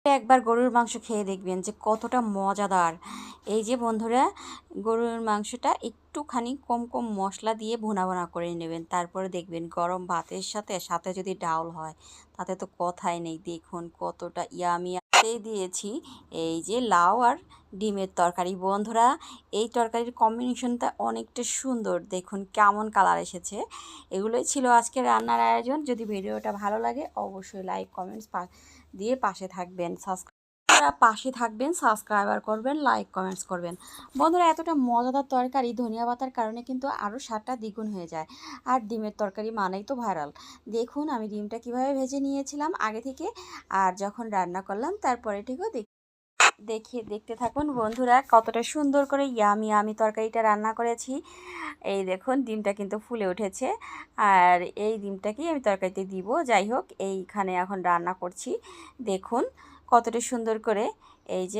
একবার গরুর মাংস খেয়ে দেখবেন যে কতটা মজাদার। এই যে বন্ধুরা, গরুর মাংসটা একটুখানি কম কম মশলা দিয়ে ভুনা ভুনা করে নেবেন, তারপরে দেখবেন গরম ভাতের সাথে সাথে যদি ডাউল হয় তাতে তো কথাই নেই। দেখুন কতটা ইয়ামি দিয়েছি এই যে লাউ আর ডিমের তরকারি। বন্ধুরা, এই তরকারির কম্বিনেশনটা অনেকটা সুন্দর, দেখুন কেমন কালার এসেছে। এগুলোই ছিল আজকে রান্নার আয়োজন। যদি ভিডিওটা ভালো লাগে অবশ্যই লাইক কমেন্টস দিয়ে পাশে থাকবেন, সাবস্ক্রাইবার করবেন, লাইক কমেন্টস করবেন। বন্ধুরা, এতটা মজাদার তরকারি ধনিয়া পাতার কারণে কিন্তু আরও স্বাদটা দ্বিগুণ হয়ে যায়। আর ডিমের তরকারি মানেই তো ভাইরাল। দেখুন আমি ডিমটা কিভাবে ভেজে নিয়েছিলাম আগে থেকে, আর যখন রান্না করলাম তারপরে ঠিকও দেখতে থাকুন বন্ধুরা, কতটা সুন্দর করে ইয়ামি আমি তরকারিটা রান্না করেছি। এই দেখুন ডিমটা কিন্তু ফুলে উঠেছে, আর এই ডিমটাকেই আমি তরকারিতে দিব। যাই হোক, এইখানে এখন রান্না করছি। দেখুন কতটা সুন্দর করে, এই যে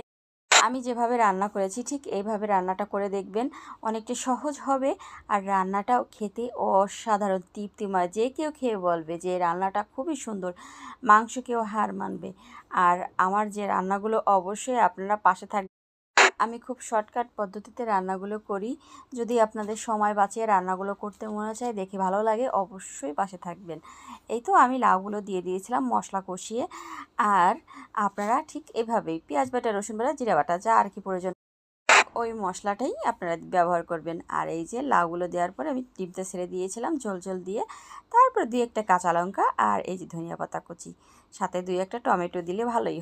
আমি যেভাবে রান্না করেছি ঠিক এইভাবে রান্নাটা করে দেখবেন, অনেকটা সহজ হবে। আর রান্নাটাও খেতে অসাধারণ তৃপ্তিময়, যে কেউ খেয়ে বলবে যে রান্নাটা খুবই সুন্দর, মাংসকেও হার মানবে। আর আমার যে রান্নাগুলো অবশ্যই আপনারা পাশে থাকবেন। আমি খুব শর্টকাট পদ্ধতিতে রান্নাগুলো করি। যদি আপনাদের সময় বাঁচিয়ে রান্নাগুলো করতে মনে চায়, দেখে ভালো লাগে, অবশ্যই পাশে থাকবেন। এই তো আমি লাউগুলো দিয়ে দিয়েছিলাম মশলা কষিয়ে। আর আপনারা ঠিক এভাবেই পেঁয়াজ বাটা, রসুন বাটা, জিরা বাটা, যা আর কি প্রয়োজন ওই মশলাটাই আপনারা ব্যবহার করবেন। আর এই যে লাউগুলো দেওয়ার পরে আমি ডিমটা ছেড়ে দিয়েছিলাম ঝোল ঝোল দিয়ে। তারপর 2-1টা কাঁচা লঙ্কা আর এই যে ধনিয়া পাতা কুচি, সাথে 2-1টা টমেটো দিলে ভালোই হয়।